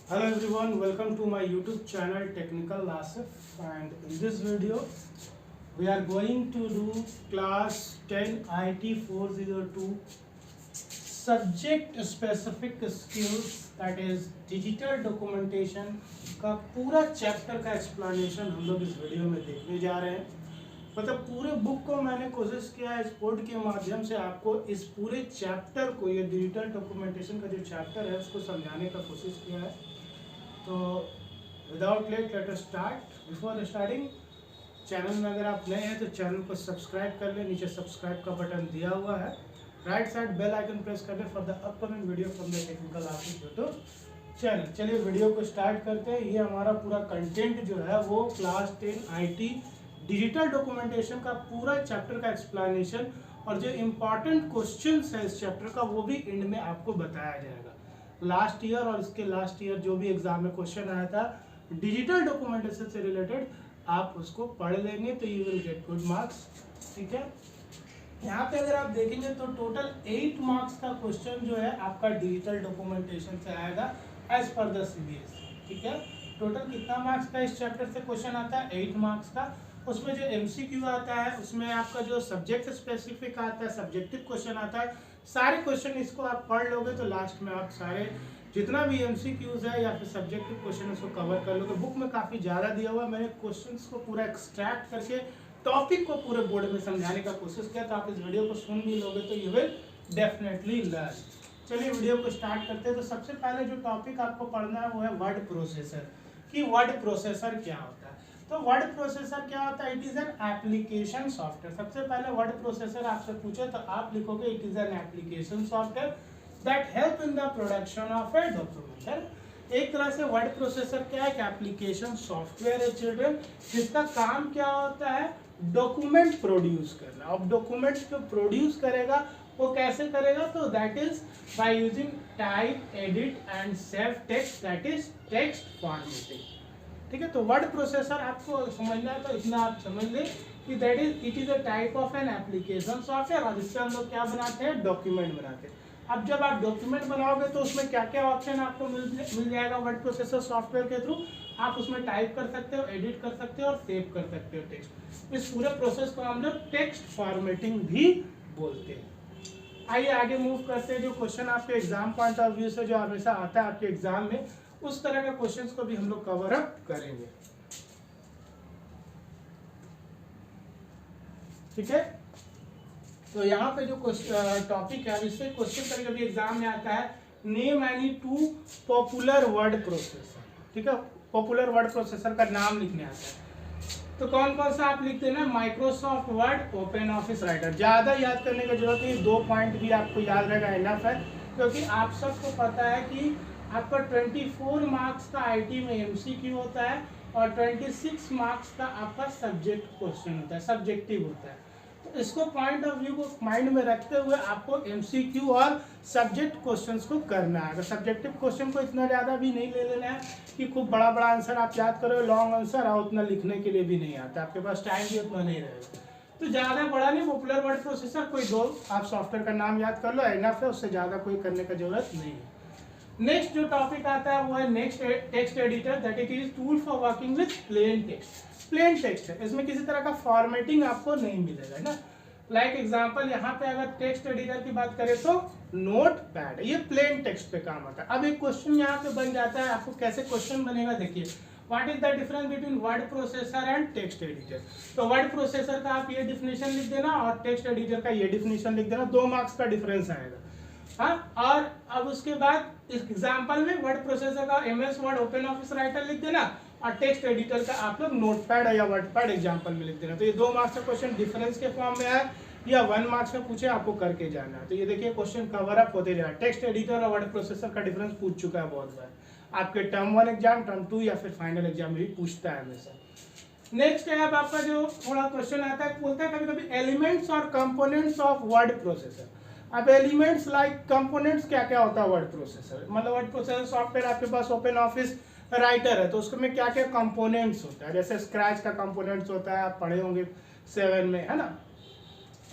Hello everyone, welcome to my YouTube channel Technical Asif, and in this video we are going to do class 10 IT 402 subject specific skills, that is digital documentation का पूरा chapter का explanation हम लोग इस video में देखने जा रहे हैं। मतलब पूरे बुक को मैंने कोशिश किया है इस बोर्ड के माध्यम से आपको इस पूरे चैप्टर को, ये डिजिटल डॉक्यूमेंटेशन का जो चैप्टर है उसको समझाने का कोशिश किया है। तो without let let us start. Before starting, channel में अगर आप नए हैं तो चैनल को सब्सक्राइब कर लें, नीचे सब्सक्राइब का बटन दिया हुआ है, right side bell icon press कर लें for the upcoming video from the technical Asif YouTube channel. चलिए वीडियो को स्टार्ट करते हैं। ये हमारा पूरा कंटेंट जो है वो क्लास 10 IT डिजिटल डॉक्यूमेंटेशन का पूरा चैप्टर का एक्सप्लेनेशन और जो इम्पॉर्टेंट क्वेश्चंस है इस चैप्टर का वो भी एंड में आपको बताया जाएगा। लास्ट ईयर और इसके लास्ट ईयर जो भी एग्जाम में क्वेश्चन आया था डिजिटल डॉक्यूमेंटेशन से रिलेटेड, आप उसको पढ़ लेंगे तो you will get good marks. ठीक है, यहाँ पे अगर आप देखेंगे तो टोटल 8 मार्क्स का क्वेश्चन जो है आपका डिजिटल डॉक्यूमेंटेशन से आएगा एज पर द CBSE। ठीक है, टोटल कितना मार्क्स का इस चैप्टर से क्वेश्चन आता है? 8 मार्क्स का। उसमें जो MCQ आता है उसमें आपका जो सब्जेक्ट स्पेसिफिक आता है, सब्जेक्टिव क्वेश्चन आता है, सारे क्वेश्चन इसको आप पढ़ लोगे तो लास्ट में आप सारे जितना भी MCQs है या फिर सब्जेक्टिव क्वेश्चन उसको कवर कर लोगे। बुक में काफ़ी ज़्यादा दिया हुआ है, मैंने क्वेश्चंस को पूरा एक्सट्रैक्ट करके टॉपिक को पूरे बोर्ड में समझाने का कोशिश किया, तो आप इस वीडियो को सुन भी लोगे तो यू विल डेफिनेटली लर्न। चलिए वीडियो को स्टार्ट करते हैं। तो सबसे पहले जो टॉपिक आपको पढ़ना है वो है वर्ड प्रोसेसर, कि वर्ड प्रोसेसर क्या होता है। तो वर्ड प्रोसेसर क्या होता है? It is an application software. सबसे पहले वर्ड प्रोसेसर आपसे पूछे तो आप लिखोगे it is an application software that help in the production of a document. एक तरह से वर्ड प्रोसेसर क्या है? एक एप्लीकेशन सॉफ्टवेयर है चिल्ड्रन, जिसका काम क्या होता है? डॉक्यूमेंट प्रोड्यूस करना। अब डॉक्यूमेंट जो प्रोड्यूस करेगा वो कैसे करेगा? तो that is by using type, edit and save text, that is text formatting. ठीक है, तो वर्ड प्रोसेसर आपको समझना है तो इतना आप समझ लें कि that is it is a type of an application software, और इससे हम लोग क्या बनाते हैं? डॉक्यूमेंट बनाते हैं। अब जब आप डॉक्यूमेंट बनाओगे तो उसमें क्या क्या ऑप्शन आपको मिल जाएगा वर्ड प्रोसेसर सॉफ्टवेयर के थ्रू? आप उसमें टाइप कर सकते हो, एडिट कर सकते हो और सेव कर सकते हो टेक्स्ट। इस पूरे प्रोसेस को हम लोग टेक्स्ट फॉर्मेटिंग भी बोलते हैं। आइए आगे मूव करते हैं। जो क्वेश्चन आपके एग्जाम पॉइंट ऑफ व्यू से जो हमेशा आता है आपके एग्जाम में, उस तरह के क्वेश्चंस को भी हम लोग कवर अप करेंगे। ठीक है, तो यहाँ पे जो टॉपिक है इससे क्वेश्चन कभी कभी एग्जाम में आता है, name any 2 popular word processor. ठीक है, पॉपुलर वर्ड प्रोसेसर का नाम लिखने आता है तो कौन कौन सा आप लिखते हैं ना? Microsoft word, open office writer. ज़्यादा याद करने की जरूरत नहीं, 2 पॉइंट भी आपको याद रहेगा इनफ है, क्योंकि आप सबको पता है कि आपका 24 मार्क्स का IT में MCQ होता है और 26 मार्क्स का आपका सब्जेक्ट क्वेश्चन होता है, सब्जेक्टिव होता है। तो इसको पॉइंट ऑफ व्यू को माइंड में रखते हुए आपको MCQ और सब्जेक्ट क्वेश्चंस को करना है। अगर सब्जेक्टिव क्वेश्चन को इतना ज़्यादा भी नहीं ले लेना है कि खूब बड़ा बड़ा आंसर आप याद करो, लॉन्ग आंसर और उतना लिखने के लिए भी नहीं आता, आपके पास टाइम भी उतना नहीं रहेगा। तो ज़्यादा बड़ा नहीं, पॉपुलर वर्ड प्रोसेसर कोई 2 आप सॉफ्टवेयर का नाम याद कर लो, इनफ है, उससे ज़्यादा कोई करने का जरूरत नहीं है। नेक्स्ट जो टॉपिक आता है वो है next text editor, that it is tool for working with plain text. Plain text है, इसमें किसी तरह का फॉर्मेटिंग आपको नहीं मिलेगा ना। लाइक एग्जांपल यहाँ पे अगर टेक्स्ट एडिटर की बात करें तो नोट पैड, ये प्लेन टेक्स्ट पे काम आता है। अब एक क्वेश्चन यहाँ पे बन जाता है, आपको कैसे क्वेश्चन बनेगा देखिए, what is the difference between word processor and text editor. तो वर्ड प्रोसेसर का आप ये डिफिनेशन लिख देना और टेक्स्ट एडिटर का ये डिफिनेशन लिख देना, 2 मार्क्स का डिफरेंस आएगा। हाँ, और अब उसके बाद इस एग्जाम्पल में वर्ड प्रोसेसर का MS word, open office writer लिख देना और टेक्स्ट एडिटर का आप लोग नोटपैड या वर्डपैड एग्जाम्पल में लिख देना। तो ये 2 मार्क्स का क्वेश्चन डिफरेंस के फॉर्म में है या 1 मार्क्स में पूछे आपको करके जाना है। तो ये देखिए क्वेश्चन कवर अप होते जाए। टेक्स्ट एडिटर और वर्ड प्रोसेसर का डिफरेंस पूछ चुका है बहुत बार, आपके टर्म 1 एग्जाम, टर्म 2 या फिर फाइनल एग्जाम में भी पूछता है हमेशा। नेक्स्ट है अब आपका जो थोड़ा क्वेश्चन आता है, बोलता है कभी कभी एलिमेंट्स और कंपोनेंट्स ऑफ वर्ड प्रोसेसर। अब एलिमेंट्स लाइक कंपोनेंट्स क्या क्या होता है वर्ड प्रोसेसर, मतलब वर्ड प्रोसेसर सॉफ्टवेयर आपके पास ओपन ऑफिस राइटर है तो उसमें क्या क्या कंपोनेंट्स होता है, जैसे स्क्रैच का कंपोनेंट्स होता है, आप पढ़े होंगे 7 में, है ना।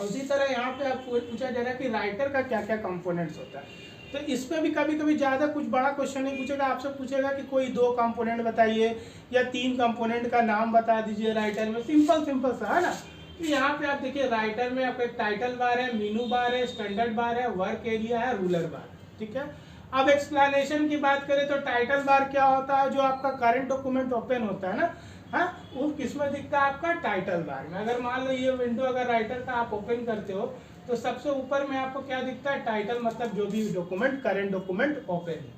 उसी तरह यहाँ पे आप पूछा जा रहा है कि राइटर का क्या क्या कंपोनेंट्स होता है। तो इसमें भी कभी कभी ज़्यादा कुछ बड़ा क्वेश्चन नहीं पूछेगा, आपसे पूछेगा कि कोई 2 कंपोनेंट बताइए या 3 कंपोनेंट का नाम बता दीजिए राइटर में, सिंपल सिंपल सा है ना। तो यहाँ पे आप देखिए राइटर में आपका टाइटल बार है, मेनू बार है, स्टैंडर्ड बार है, वर्क एरिया है, रूलर बार, ठीक है। अब एक्सप्लेनेशन की बात करें तो टाइटल बार क्या होता है, जो आपका करंट डॉक्यूमेंट ओपन होता है ना, हाँ, वो किसमें दिखता है, आपका टाइटल बार में। अगर मान लो ये विंडो अगर राइटर का आप ओपन करते हो तो सबसे ऊपर में आपको क्या दिखता है, टाइटल, मतलब जो भी डॉक्यूमेंट, करंट डॉक्यूमेंट ओपन है।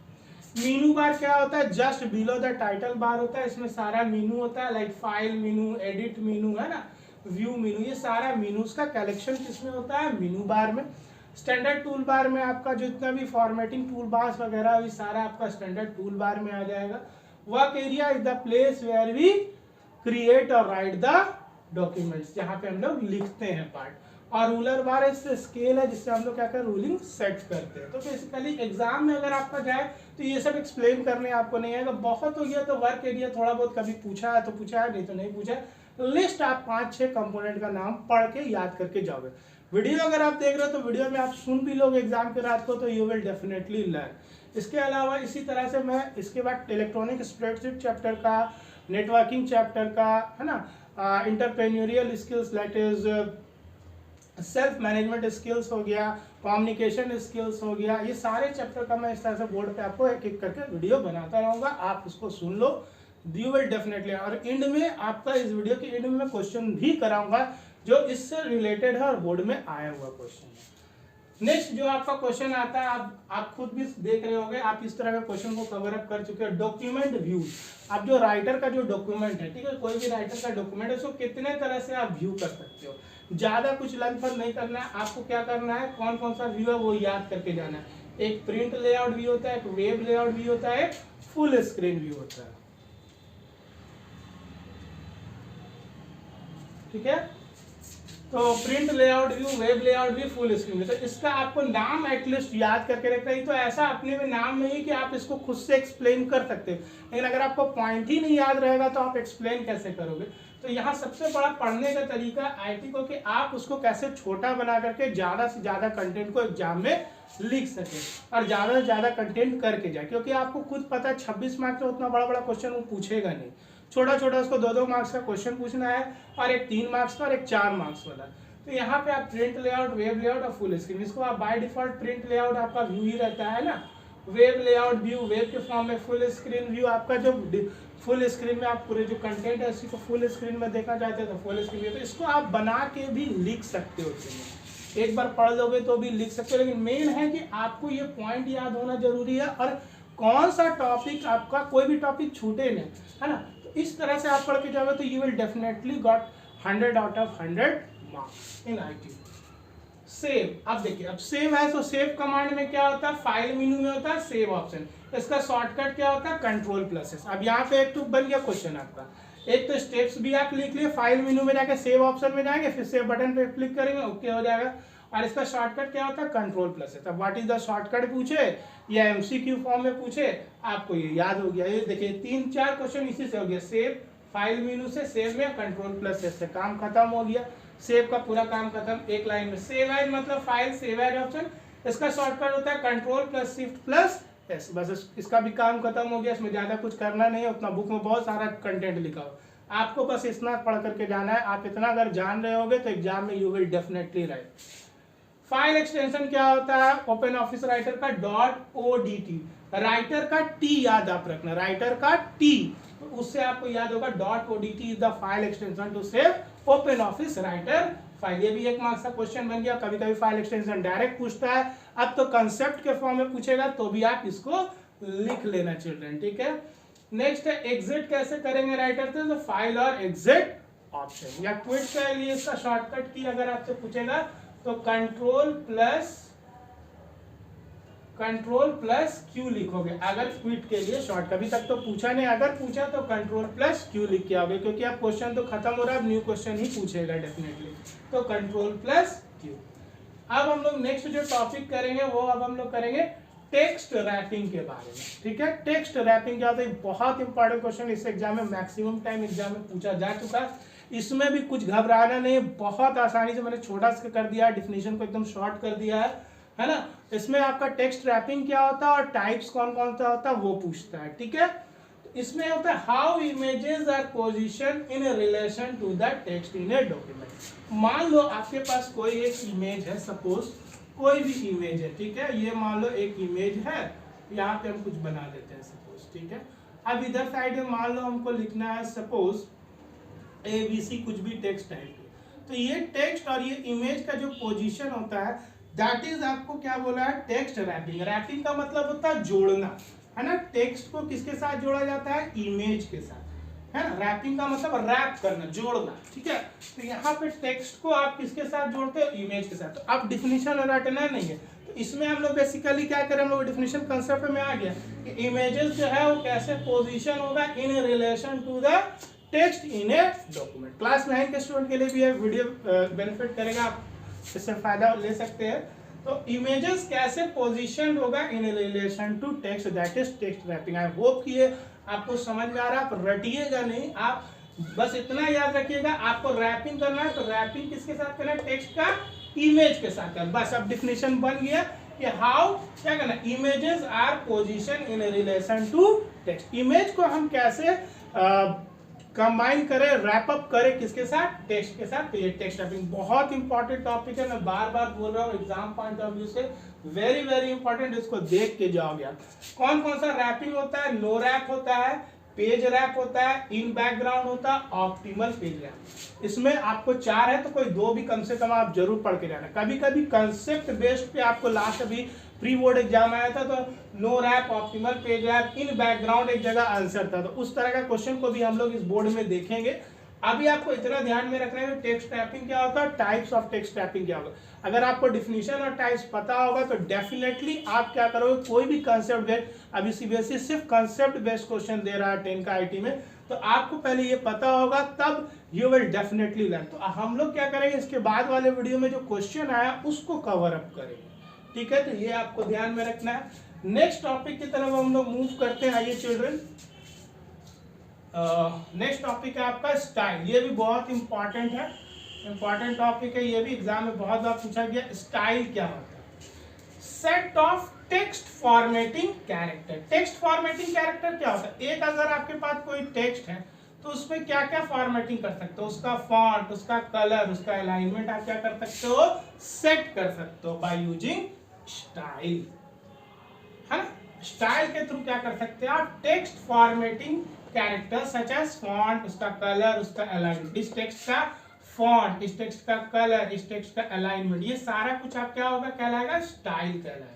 मीनू बार क्या होता है, just below the title bar होता है, इसमें सारा मीनू होता है, like file Meenu, edit Meenu, है ना, व्यू मीनू, ये सारा मीनूज का कलेक्शन किसमें होता है, मीनू बार में। स्टैंडर्ड टूल बार में आपका जितना भी फॉर्मेटिंग टूल बार्स वगैरह ये सारा आपका स्टैंडर्ड टूल बार में आ जाएगा। Work area is the place where we create और राइट द डॉक्यूमेंट्स, जहाँ पे हम लोग लिखते हैं पार्ट। और रूलर बार इससे स्केल है जिससे हम लोग क्या कर रूलिंग सेट करते हैं। तो बेसिकली एग्जाम में अगर आपका जाए तो ये सब एक्सप्लेन करने आपको नहीं आएगा, बहुत हो गया तो वर्क एरिया थोड़ा बहुत कभी पूछा है तो पूछा है, नहीं तो नहीं पूछा है। लिस्ट आप 5-6 कंपोनेंट का नाम पढ़ के याद करके जाओगे। वीडियो अगर आप देख रहे हो तो वीडियो में आप सुन भी लोगे एग्जाम के रात को, तो यू विल डेफिनेटली लर्न। इसके अलावा इसी तरह से मैं इसके बाद इलेक्ट्रॉनिक स्प्रेडशीट चैप्टर का, नेटवर्किंग चैप्टर का, है ना, entrepreneurial skills that is self management skills हो गया, कम्युनिकेशन स्किल्स हो गया, ये सारे चैप्टर का मैं इस तरह से बोर्ड पे आपको एक एक करके वीडियो बनाता रहूँगा, आप उसको सुन लो, यू विल डेफिनेटली। और एंड में आपका इस वीडियो के एंड में मैं क्वेश्चन भी कराऊंगा जो इससे रिलेटेड है और बोर्ड में आया हुआ क्वेश्चन है। नेक्स्ट जो आपका क्वेश्चन आता है, आप खुद भी देख रहे होंगे, आप इस तरह के क्वेश्चन को कवर अप कर चुके हैं। डॉक्यूमेंट व्यू, आप जो राइटर का जो डॉक्यूमेंट है, ठीक है, कोई भी राइटर का डॉक्यूमेंट है, उसको कितने तरह से आप व्यू कर सकते हो। ज्यादा कुछ लंथन नहीं करना है, आपको क्या करना है, कौन कौन सा व्यू है वो याद करके जाना है। एक प्रिंट लेआउट व्यू होता है, एक वेब लेआउट व्यू होता है, एक फुल स्क्रीन व्यू होता है, ठीक है। तो print layout view, web layout view, full screen view, तो इसका आपको नाम एटलीस्ट याद करके रखना है। तो ऐसा अपने में नाम नहीं कि आप इसको खुद से एक्सप्लेन कर सकते हो, लेकिन अगर आपको पॉइंट ही नहीं याद रहेगा तो आप एक्सप्लेन कैसे करोगे। तो यहाँ सबसे बड़ा पढ़ने का तरीका आईटी को कि आप उसको कैसे छोटा बना करके ज्यादा से ज्यादा कंटेंट को एग्जाम में लिख सके और ज्यादा से ज्यादा कंटेंट करके जाए, क्योंकि आपको खुद पता है 26 मार्क्स में उतना बड़ा बड़ा क्वेश्चन वो पूछेगा नहीं, छोटा छोटा उसको 2-2 मार्क्स का क्वेश्चन पूछना है, और एक 3 मार्क्स का और एक 4 मार्क्स वाला। तो यहाँ पे आप प्रिंट लेआउट, वेब लेआउट और फुल स्क्रीन, इसको आप बाय डिफॉल्ट प्रिंट लेआउट आपका व्यू ही रहता है ना, वेब लेआउट व्यू वेब के फॉर्म में, फुल स्क्रीन व्यू आपका जो फुल स्क्रीन में आप पूरे जो कंटेंट है उसी को फुल स्क्रीन में देखना चाहते हैं तो फुल स्क्रीन व्यू। तो इसको आप बना के भी लिख सकते हो, एक बार पढ़ लोगे तो भी लिख सकते हो, लेकिन मेन है कि आपको ये पॉइंट याद होना जरूरी है और कौन सा टॉपिक आपका, कोई भी टॉपिक छूटे नहीं, है ना। तो इस तरह से आप पढ़ के जाओगे तो you will definitely got 100 out of 100 marks in IT. Save, अब देखिए, अब सेव है तो सेव कमांड में क्या होता है, फाइल मेनू में होता है सेव ऑप्शन, इसका शॉर्टकट क्या होता है, कंट्रोल+S। अब यहाँ पे एक तो बन गया क्वेश्चन आपका, एक तो स्टेप्स भी आप लिख लिए, फाइल मेनू में जाके सेव ऑप्शन में जाएंगे, फिर सेव बटन पे क्लिक करेंगे, ओके हो जाएगा। और इसका शॉर्टकट क्या होता है, कंट्रोल+S। अब व्हाट इज द शॉर्टकट पूछे या एमसीक्यू फॉर्म में पूछे, आपको ये याद हो गया। ये देखिए 3-4 क्वेश्चन इसी से हो गया, सेव, फाइल मेनू से, सेव में, कंट्रोल+S से काम खत्म हो गया, सेव का पूरा काम खत्म एक लाइन में। सेव एज मतलब फाइल सेव एज ऑप्शन, इसका शॉर्टकट होता है कंट्रोल+Shift+S, बस इसका भी काम खत्म हो गया। इसमें ज्यादा कुछ करना नहीं है, उतना बुक में बहुत सारा कंटेंट लिखा हो, आपको बस इतना पढ़ करके जाना है। आप इतना अगर जान रहे होगे तो एग्जाम में you will definitely right. File extension क्या होता है, ओपन ऑफिस राइटर का .odt, राइटर का टी याद आप रखना, राइटर का टी, तो उससे आपको याद होगा .odt is the file extension to save open office writer file. ये भी 1 मार्क्स का क्वेश्चन बन गया। कभी कभी फाइल एक्सटेंशन डायरेक्ट पूछता है, अब तो कंसेप्ट के फॉर्म में पूछेगा तो भी आप इसको लिख लेना चिल्ड्रन, ठीक है। नेक्स्ट है एग्जिट, कैसे करेंगे राइटर से, तो फाइल और एग्जिट ऑप्शन, या क्विट के लिए इसका शॉर्टकट की अगर आपसे पूछेगा तो कंट्रोल+Q लिखोगे अगर क्विट के लिए शॉर्ट। कभी तक तो पूछा नहीं, अगर पूछा तो कंट्रोल+Q लिख के आओगे, क्योंकि अब क्वेश्चन तो खत्म हो रहा है, अब न्यू क्वेश्चन ही पूछेगा डेफिनेटली, तो कंट्रोल+Q। अब हम लोग नेक्स्ट जो टॉपिक करेंगे वो अब हम लोग करेंगे टेक्स्ट रैपिंग के बारे में, ठीक है। टेक्स्ट रैपिंग क्या होता है, बहुत इंपॉर्टेंट क्वेश्चन, इस एग्जाम में मैक्सिमम टाइम एग्जाम में पूछा जा चुका है। इसमें भी कुछ घबराना नहीं, बहुत आसानी से मैंने छोटा सा कर दिया है, डिफिनेशन को एकदम शॉर्ट कर दिया है। है ना। इसमें आपका टेक्स्ट रैपिंग क्या होता है और टाइप्स कौन कौन सा होता है वो पूछता है, ठीक है। इसमें होता है how images are position in relation to the text in a document. मान लो आपके पास कोई एक इमेज है, सपोज कोई भी इमेज है, ठीक है। ये मान लो एक इमेज है, यहाँ पे हम कुछ बना देते हैं सपोज, ठीक है। अब इधर साइड में मान लो हमको लिखना है सपोज ABC, कुछ भी टेक्स्ट टाइप के। तो ये टेक्स्ट और ये इमेज का जो पोजीशन होता है दैट इज आपको क्या बोला है, टेक्स्ट रैपिंग। रैपिंग का मतलब होता है जोड़ना, है ना। टेक्स्ट को किसके साथ जोड़ा जाता है, इमेज के साथ, है ना। रैपिंग का मतलब रैप करना, जोड़ना, ठीक है। तो यहाँ पे टेक्स्ट को आप किसके साथ जोड़ते हो, इमेज के साथ। तो अब डिफिनीशन रटना नहीं है, तो इसमें हम लोग बेसिकली क्या करें, हम लोग डिफिनीशन कंसेप्ट में आ गया कि इमेजेस जो है वो कैसे पोजीशन होगा in relation to the text in a document. Class 9 के स्टूडेंट के लिए भी ये वीडियो बेनिफिट करेगा, आप इससे फायदा ले सकते हैं। तो इमेजेस कैसे पोजीशन होगा in relation to text, that is text wrapping. I hope कि ये आपको समझ में आ रहा है, आप रटिएगा नहीं, आप बस इतना याद रखिएगा आपको रैपिंग करना है। तो रैपिंग किसके साथ करना है, टेक्स्ट का इमेज के साथ करना। बस अब डिफिनेशन बन गया कि हाउ क्या करना, images are position in relation to text. Image को हम कैसे कंबाइन करें, रैप अप करें किसके साथ, टेक्स्ट के साथ। तो ये टेक्स्ट रैपिंग बहुत इंपॉर्टेंट टॉपिक है, मैं बार बार बोल रहा हूँ, एग्जाम पॉइंट ऑफ व्यू से वेरी वेरी इंपॉर्टेंट। इसको देख के जाओगे आप। कौन कौन सा रैपिंग होता है, नो रैप होता है, पेज रैप होता है, इन बैकग्राउंड होता है, ऑप्टिमल पेज रैप। इसमें आपको 4 है तो कोई 2 भी कम से कम आप जरूर पढ़ के जाना। कभी कभी कंसेप्ट बेस्ड पे आपको लास्ट अभी प्री बोर्ड एग्जाम आया था तो no wrap, optimal page wrap, in background एक जगह आंसर था, तो उस तरह का क्वेश्चन को भी हम लोग इस बोर्ड में देखेंगे। अभी आपको इतना ध्यान में रखना है कि टेक्स्ट रैपिंग क्या होता है, टाइप्स ऑफ टेक्स्ट रैपिंग क्या होगा। अगर आपको डिफिनीशन और टाइप्स पता होगा तो डेफिनेटली आप क्या करोगे, कोई भी कंसेप्ट बेस्ड, अभी सीबीएसई सिर्फ कंसेप्ट बेस्ड क्वेश्चन दे रहा है 10 का आईटी में, तो आपको पहले ये पता होगा तब यू विल डेफिनेटली लर्न। तो हम लोग क्या करेंगे, इसके बाद वाले वीडियो में जो क्वेश्चन आया उसको कवर अप करेंगे, ठीक है। तो ये आपको ध्यान में रखना है। नेक्स्ट टॉपिक की तरफ हम लोग मूव करते हैं, आइए चिल्ड्रन। नेक्स्ट टॉपिक है आपका स्टाइल। ये भी बहुत इंपॉर्टेंट है, इंपॉर्टेंट टॉपिक है, ये भी एग्जाम में बहुत बार पूछा गया। स्टाइल क्या होता है, set of text formatting character. Text formatting character क्या होता है, एक अगर आपके पास कोई टेक्स्ट है तो उसमें क्या क्या फॉर्मेटिंग कर सकते हो, उसका फॉन्ट, उसका कलर, उसका अलाइनमेंट आप क्या कर सकते हो, सेट कर सकते हो बाय यूजिंग स्टाइल, है ना। स्टाइल के थ्रू क्या कर सकते हैं आप, text formatting character such as font, उसका कलर, उसका अलाइनमेंट, इस टेक्स्ट का फॉन्ट, इस टेक्स्ट का कलर, इस टेक्स्ट का अलाइनमेंट, ये सारा कुछ आप क्या होगा, कहलाएगा स्टाइल कहलाएगा।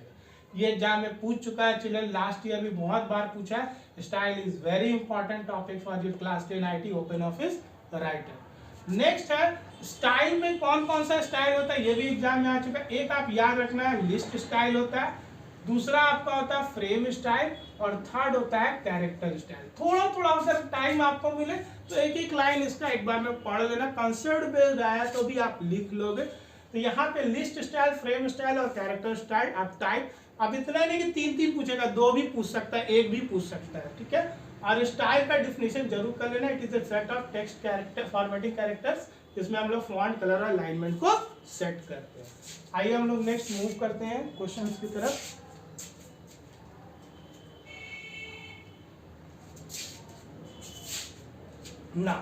ये एग्जाम में पूछ चुका है चिल्ड्रन, लास्ट ईयर भी बहुत बार पूछा है। Style is very important topic for your class 10 IT open office writer. Next है स्टाइल में कौन कौन सा स्टाइल होता है, ये भी एग्जाम में आ चुका है। एक आप याद रखना है, लिस्ट स्टाइल होता है, दूसरा आपका होता है फ्रेम स्टाइल, और थर्ड होता है कैरेक्टर स्टाइल। थोड़ा थोड़ा अगर टाइम आपको मिले तो एक एक लाइन इसका एक बार में पढ़ लेना, कंसेप्ट बेस्ड आया तो भी आप लिख लोगे। तो यहाँ पे लिस्ट स्टाइल, फ्रेम स्टाइल और कैरेक्टर स्टाइल आप टाइप, अब इतना नहीं कि 3 पूछेगा, 2 भी पूछ सकता है, 1 भी पूछ सकता है, ठीक है। और स्टाइल का डिफिनेशन जरूर कर लेना, it is a set of text character formatting characters, जिसमें हम लोग फॉन्ट, कलर और अलाइनमेंट को सेट करते हैं। आइए हम लोग नेक्स्ट मूव करते हैं क्वेश्चंस की तरफ। Now,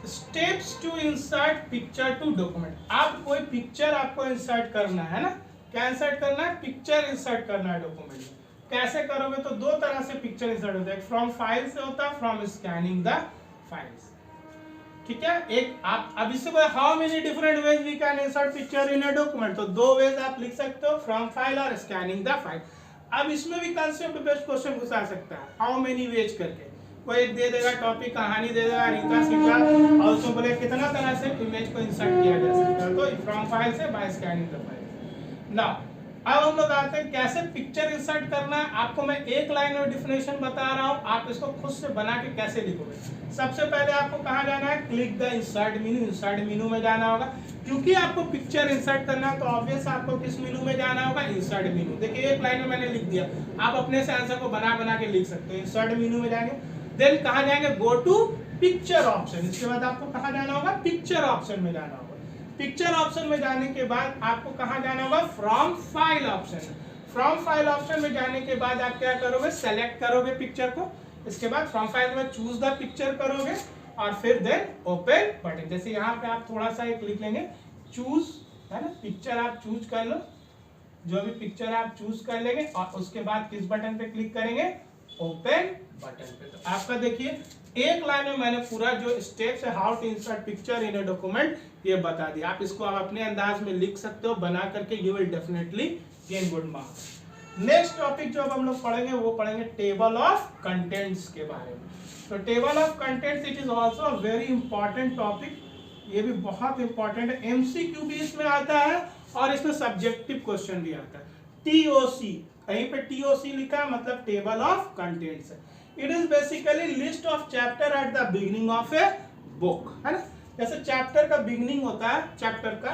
steps to insert picture to document। आप कोई पिक्चर आपको इंसर्ट करना है ना, क्या इंसर्ट करना है, पिक्चर इंसर्ट करना है डॉक्यूमेंट में। कैसे करोगे, तो 2 तरह से पिक्चर इंसर्ट होता है, फ्रॉम फाइल से होता है, फ्रॉम स्कैनिंग द फाइल्स, ठीक है। एक आप अब इससे कोई how many different ways we can insert picture in a document, तो 2 वेज आप लिख सकते हो, फ्रॉम फाइल और स्कैनिंग द फाइल। अब इसमें भी कंसेप्ट बेस्ड क्वेश्चन घुसा सकता है, हाउ मेनी वेज करके, कोई एक दे देगा टॉपिक, कहानी दे देगा, रीता सीता, और उसमें बोले कितना तरह से इमेज को इंसर्ट किया जा सकता है, तो फ्रॉम फाइल से, by scanning the file. Now अब हम लोग आते हैं कैसे पिक्चर इंसर्ट करना है। आपको मैं एक लाइन में डिफिनेशन बता रहा हूं, आप इसको खुद से बना के कैसे लिखोगे। सबसे पहले आपको कहां जाना है, click the insert menu, insert मेनू में जाना होगा। क्योंकि आपको पिक्चर इंसर्ट करना है तो ऑब्वियस आपको किस मेनू में जाना होगा, इंसर्ट मेनू। देखिए एक लाइन में मैंने लिख दिया, आप अपने से आंसर को बना बना के लिख सकते हो। इंसर्ट मेनू में जाएंगे, देन कहां जाएंगे, गो टू पिक्चर ऑप्शन। इसके बाद आपको कहां जाना होगा, पिक्चर ऑप्शन में जाना होगा। पिक्चर ऑप्शन में जाने के बाद आपको कहाँ जाना होगा, from file option. From file option में जाने के बाद आप क्या करोगे, सेलेक्ट करोगे पिक्चर को, इसके बाद फ्रॉम फाइल में चूज द पिक्चर करोगे और फिर देन ओपन बटन। जैसे यहाँ पे आप थोड़ा सा एक लिख लेंगे चूज, है ना, पिक्चर आप चूज कर लो, जो भी पिक्चर आप चूज कर लेंगे और उसके बाद किस बटन पे क्लिक करेंगे, ओपन बटन पे। तो आपका देखिए एक लाइन में मैंने पूरा जो स्टेप्स है how to insert picture in a document ये बता दिया। आप इसको आप अपने अंदाज में लिख सकते हो, बना करके you will definitely gain good marks. Next topic जो अब हम लोग पढ़ेंगे वो पढ़ेंगे टेबल ऑफ कंटेंट्स के बारे में। तो table of contents it is also a very important topic, ये भी बहुत इंपॉर्टेंट है, एमसीक्यू भी इसमें आता है और इसमें सब्जेक्टिव क्वेश्चन भी आता है। टीओसी, कहीं पे टीओसी लिखा है मतलब टेबल ऑफ कंटेंट्स है। It is basically list of chapter at the beginning of a book, है ना। जैसे चैप्टर का बिगिनिंग होता है चैप्टर का,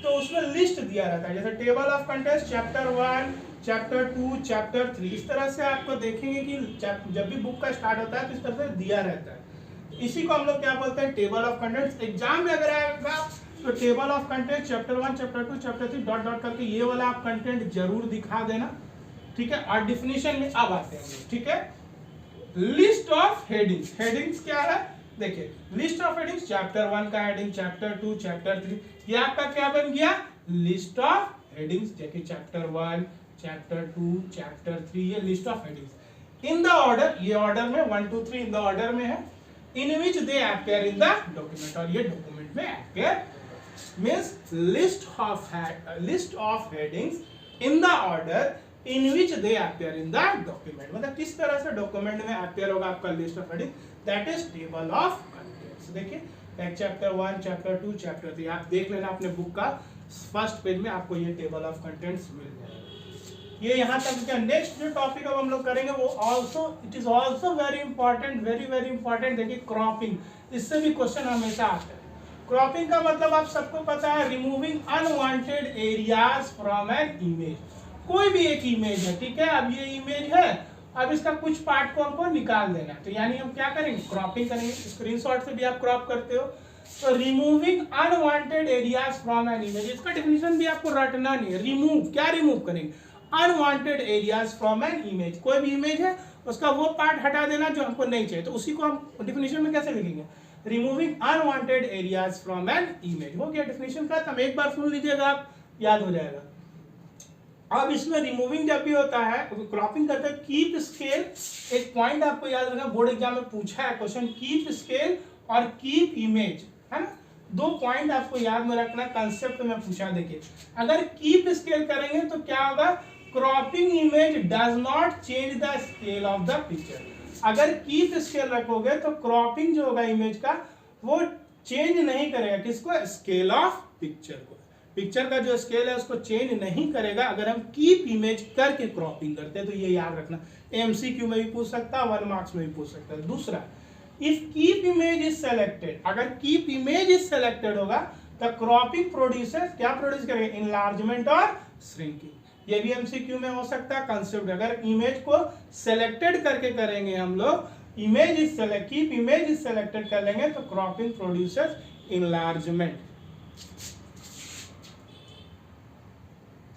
तो उसमें लिस्ट दिया रहता है, जैसे table of contents chapter 1, chapter 2, chapter 3, इस तरह से आपको देखेंगे कि जब भी बुक का स्टार्ट होता है तो इस तरह से दिया रहता है। इसी को हम लोग क्या बोलते हैं, टेबल ऑफ कंटेंट्स। एग्जाम में अगर आएगा तो table of content chapter 1, chapter 2, chapter 3 dot dot करके ये वाला आप कंटेंट जरूर दिखा देना, ठीक है। और डिफिनीशन में अब आते हैं, ठीक है। लिस्ट ऑफ हेडिंग्स, हेडिंग्स क्या है देखिए, लिस्ट ऑफ हेडिंग्स चैप्टर 1 का हेडिंग, चैप्टर 2, चैप्टर 3, ये आपका क्या बन गया, लिस्ट ऑफ हेडिंग्स। देखिए चैप्टर 1, चैप्टर 2, चैप्टर 3, ये list of headings in the order, ये ऑर्डर में 1 2 3 इन द ऑर्डर में है, in which they appear in the document, और ये डॉक्यूमेंट में appear means list of headings in the order in which they appear in the document, मतलब किस तरह से डॉक्यूमेंट में अपीयर होगा आपका list of heading, that is table of contents. देखिए लाइक चैप्टर 1, चैप्टर 2, चैप्टर 3 आप देख लेना अपने बुक का फर्स्ट पेज में आपको ये टेबल ऑफ कंटेंट्स मिल जाएगा। ये यहाँ तक का। नेक्स्ट जो टॉपिक अब हम लोग करेंगे वो also it is also very important, very very important. देखिए क्रॉपिंग, इससे भी क्वेश्चन हमेशा आता है। क्रॉपिंग का मतलब आप सबको पता है, removing unwanted areas from an image. कोई भी एक इमेज है, ठीक है, अब ये इमेज है, अब इसका कुछ पार्ट को हमको निकाल देना है, तो यानी हम क्या करेंगे, क्रॉपिंग करेंगे। स्क्रीनशॉट से भी आप क्रॉप करते हो। तो removing unwanted areas from an image, इसका डेफिनेशन भी आपको रटना नहीं है। रिमूव, क्या रिमूव करेंगे, unwanted areas from an image. कोई भी इमेज है उसका वो पार्ट हटा देना जो हमको नहीं चाहिए, तो उसी को हम डेफिनेशन में कैसे लिखेंगे, removing unwanted areas from an image. हो गया डेफिनेशन का, तब एक बार सुन लीजिएगा आप, याद हो जाएगा। अब इसमें रिमूविंग जब भी होता है, क्रॉपिंग करते हैं, कीप स्केल। एक पॉइंट आपको याद रखना, बोर्ड एग्जाम में पूछा है क्वेश्चन, कीप स्केल और कीप इमेज, है ना, दो पॉइंट आपको याद में रखना, कंसेप्ट में पूछा। देखिए अगर कीप स्केल करेंगे तो क्या होगा, cropping image does not change the scale of the picture. अगर कीप स्केल रखोगे तो क्रॉपिंग जो होगा इमेज का वो चेंज नहीं करेगा, किसको, स्केल ऑफ पिक्चर को। पिक्चर का जो स्केल है उसको चेंज नहीं करेगा अगर हम कीप इमेज करके क्रॉपिंग करते हैं। तो ये याद रखना, एमसीक्यू में भी पूछ सकता है, 1 मार्क्स में भी पूछ सकता है। दूसरा, if keep image is selected, अगर कीप इमेज इज सेलेक्टेड होगा तो क्रॉपिंग प्रोड्यूसेस क्या प्रोड्यूस करेगा, इनलार्जमेंट और श्रिंकिंग। ये भी एमसीक्यू में हो सकता है कंसेप्ट। अगर इमेज को सेलेक्टेड करके करेंगे हम लोग, image is select, keep image is selected कर लेंगे तो क्रॉपिंग प्रोड्यूसेस इनलार्जमेंट।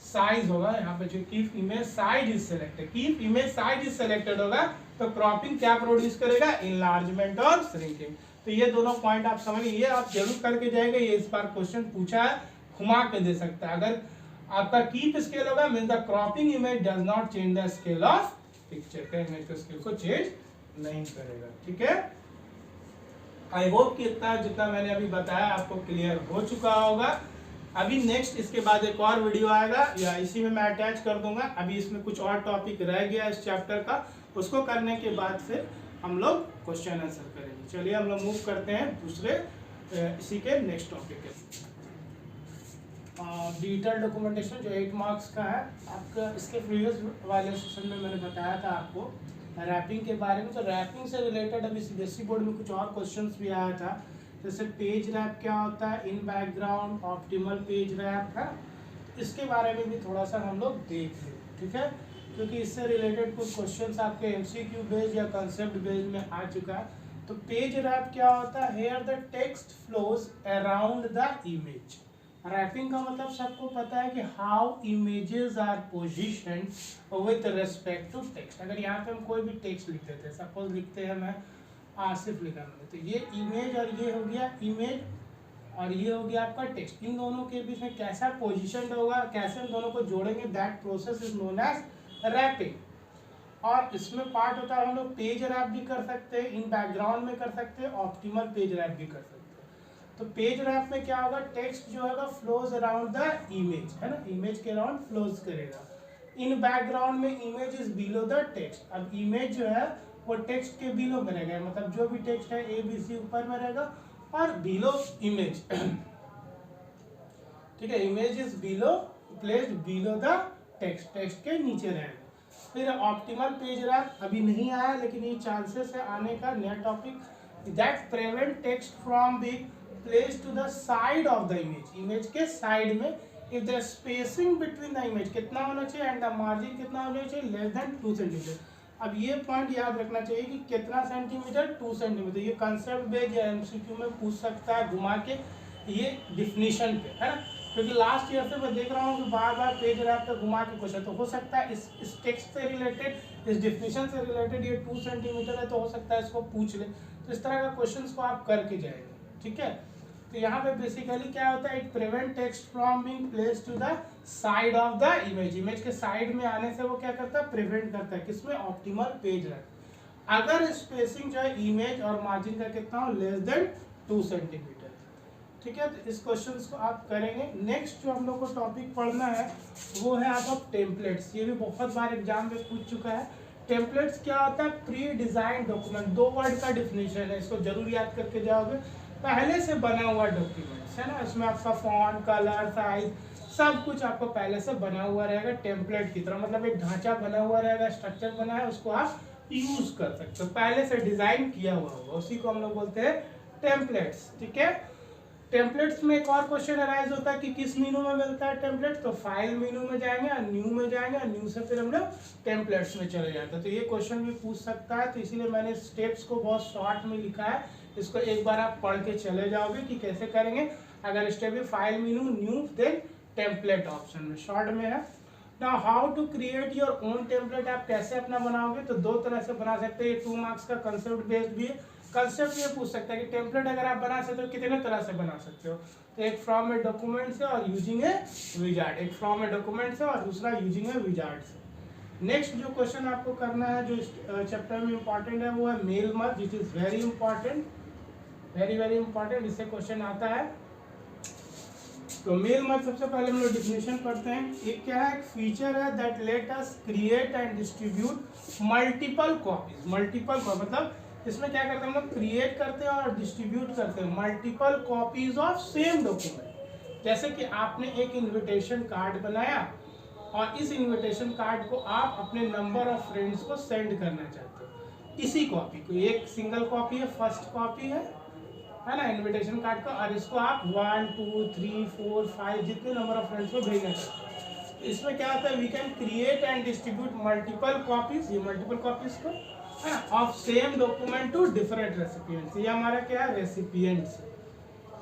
साइज होगा यहाँ पे, जो keep image size is selected, keep image size is selected होगा तो क्रॉपिंग क्या प्रोड्यूस करेगा, इनलार्जमेंट और श्रिंकिंग। तो ये दोनों पॉइंट आप समझिए, ये आप जरूर करके जाएंगे, ये इस बार क्वेश्चन पूछा है, घुमा के दे सकता है। अगर आपका कीप स्केल होगा mean the cropping image does not change the scale of picture, का इमेज के स्केल को चेंज नहीं करेगा, ठीक है। आई होप कि इतना जितना मैंने अभी बताया आपको क्लियर हो चुका होगा। अभी नेक्स्ट इसके बाद एक और वीडियो आएगा, या इसी में मैं अटैच कर दूंगा। अभी इसमें कुछ और टॉपिक रह गया इस चैप्टर का, उसको करने के बाद फिर हम लोग क्वेश्चन आंसर करेंगे। चलिए हम लोग मूव करते हैं दूसरे इसी के नेक्स्ट टॉपिक के। डिजिटल डॉक्यूमेंटेशन जो 8 मार्क्स का है आपका, इसके प्रीवियस वाले सेशन में मैंने बताया था आपको रैपिंग के बारे में। तो रैपिंग से रिलेटेड अभी सीबीएसई बोर्ड में कुछ और क्वेश्चंस भी आया था, जैसे पेज रैप क्या होता है, in background, optimal page rap है, इसके बारे में भी थोड़ा सा हम लोग देख लें, ठीक है, क्योंकि इससे रिलेटेड कुछ क्वेश्चंस आपके एमसीक्यू बेस्ड या कंसेप्ट बेस्ड में आ चुका है। तो पेज रैप क्या होता है, here the text flows around the image, wrapping का मतलब सबको पता है कि how images are positioned with respect to text. अगर यहाँ पे हम कोई भी टेक्स्ट लिखते थे, सपोज लिखते हैं मैं आसिफ लिखा मैंने, तो ये इमेज और ये हो गया इमेज और ये हो गया आपका टेक्स्ट। इन दोनों के बीच में कैसा पोजीशन होगा, कैसे इन दोनों को जोड़ेंगे, that process is known as wrapping. और इसमें पार्ट होता है हम लोग पेज रैप भी कर सकते हैं, इन बैकग्राउंड में कर सकते हैं, ऑप्टिमल पेज रैप भी कर सकते हैं। तो पेज रैप में क्या होगा, टेक्स्ट जो है फ्लोज अराउंड द इमेज, है ना, इमेज के अराउंड फ्लोज करेगा। इन बैकग्राउंड में image is below the text. अब इमेज जो है वो टेक्स्ट के बिलो में रहेगा, मतलब जो भी टेक्स्ट है ABC ऊपर में रहेगा और बिलो इमेज, ठीक है, image is below placed below the text, text के नीचे रहेगा। फिर ऑप्टिमल पेज रैप अभी नहीं आया, लेकिन ये चांसेस है आने का, नया topic, that prevent text from being placed to the side of the image, image के साइड में, if the spacing between the image कितना होना चाहिए एंड द मार्जिन कितना होना चाहिए, लेस देन 2 सेंटीमीटर। अब ये पॉइंट याद रखना चाहिए कि कितना सेंटीमीटर, 2 सेंटीमीटर। ये कंसेप्ट बेस्ड या MCQ में पूछ सकता है घुमा के, ये डिफिनीशन पे, है ना, क्योंकि लास्ट ईयर से मैं देख रहा हूँ कि बार बार पेज रैप पे घुमा के क्वेश्चन, तो हो सकता है इस टेक्स्ट से रिलेटेड, इस डिफिनीशन से रिलेटेड ये 2 सेंटीमीटर है, तो हो सकता है इसको पूछ ले। तो इस तरह का क्वेश्चन को आप करके जाएंगे, ठीक है। तो यहाँ पे बेसिकली क्या होता है, it prevent text from being placed to the side of the image, image के साइड में आने से वो क्या करता है, प्रिवेंट करता है, किसमें, ऑप्टिमल पेज रैप। अगर स्पेसिंग जो है इमेज और मार्जिन का कितना हो, लेस देन 2 सेंटीमीटर, ठीक है। तो इस क्वेश्चन को आप करेंगे। नेक्स्ट जो हम लोग को टॉपिक पढ़ना है वो है आपका टेम्पलेट्स। ये भी बहुत बार एग्जाम में पूछ चुका है। टेम्पलेट्स क्या होता है, प्री डिजाइन डॉक्यूमेंट, 2 वर्ड का डिफिनेशन है, इसको जरूर याद करके जाओगे। पहले से बना हुआ डॉक्यूमेंट्स, है ना, इसमें आपका फॉन्ट, कलर, साइज सब कुछ आपको पहले से बना हुआ रहेगा, टेम्पलेट की तरह, मतलब एक ढांचा बना हुआ रहेगा, स्ट्रक्चर बना है, उसको आप यूज कर सकते हो, पहले से डिजाइन किया हुआ होगा, उसी को हम लोग बोलते हैं टेम्पलेट्स, ठीक है। टेम्पलेट्स में एक और क्वेश्चन अराइज होता है कि किस मेनू में मिलता है टेम्पलेट, तो फाइल मेनू में जाएंगे और न्यू में जाएंगे, और न्यू से फिर हम लोग टेम्पलेट्स में चले जाते हैं। तो ये क्वेश्चन भी पूछ सकता है, तो इसीलिए मैंने स्टेप्स को बहुत शॉर्ट में लिखा है, इसको एक बार आप पढ़ के चले जाओगे कि कैसे करेंगे। अगर स्टेप है file menu, new, then template option में, शॉर्ट में है। Now how to create your own template, आप कैसे अपना बनाओगे, तो 2 तरह से बना सकते हैं। 2 मार्क्स का कंसेप्ट बेस्ड भी है। कंसेप्ट ये पूछ सकता है कि टेम्पलेट अगर आप बना सकते हो कितने तरह से बना सकते हो, तो एक फ्रॉम ए डॉक्यूमेंट से और यूजिंग ए विजार्ड, एक फ्रॉम ए डॉक्यूमेंट से और दूसरा यूजिंग ए विजार्ड से। नेक्स्ट जो क्वेश्चन आपको करना है जो इस चैप्टर में इंपॉर्टेंट है वो है mail merge, which is very important, very very important, इससे क्वेश्चन आता है। तो मेल मर्ज सबसे पहले हम लोग डिफिनेशन पढ़ते हैं। एक क्या है, एक फीचर है that let us create and distribute multiple copies, multiple copy मतलब इसमें क्या करते हैं हम लोग, क्रिएट करते हैं और डिस्ट्रीब्यूट करते हैं multiple copies of same document. जैसे कि आपने एक इनविटेशन कार्ड बनाया और इस इनविटेशन कार्ड को आप अपने नंबर ऑफ फ्रेंड्स को सेंड करना चाहते हो, इसी कॉपी को, एक सिंगल कॉपी है, फर्स्ट कॉपी है ना इनविटेशन कार्ड का, और इसको आप 1 2 3 4 5 जितने नंबर ऑफ फ्रेंड्स को भेजना चाहते हैं। इसमें क्या होता है, we can create and distribute multiple copies, ये मल्टीपल कॉपीज को of same document to different recipients. ये हमारा क्या है, रेसिपिएंट्स,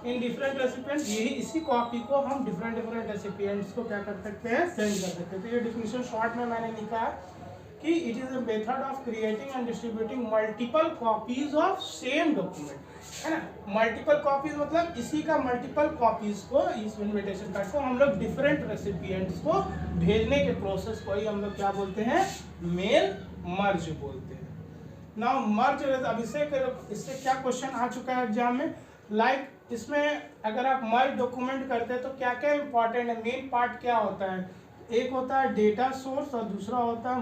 इन डिफरेंट रेसिपिएंट्स, यही इसी कॉपी को हम डिफरेंट रेसिपिएंट्स को क्या कर सकते हैं, सेंड कर सकते हैं। तो ये डिफिनेशन शॉर्ट में मैंने लिखा है कि it is a method of creating and distributing multiple copies of same document, है ना। मल्टीपल कॉपीज मतलब इसी का मल्टीपल कॉपीज को, इस इनविटेशन कार्ड को हम लोग डिफरेंट रेसिपिएंट्स को भेजने के प्रोसेस को ही हम लोग क्या बोलते हैं, मेल मर्ज बोलते हैं। नाउ मर्ज, अब इससे क्या क्वेश्चन आ चुका है एग्जाम में, लाइक इसमें अगर आप मर्ज डॉक्यूमेंट करते हैं तो क्या क्या इंपॉर्टेंट है, मेन पार्ट क्या होता है, एक होता है डेटा सोर्स और दूसरा होता है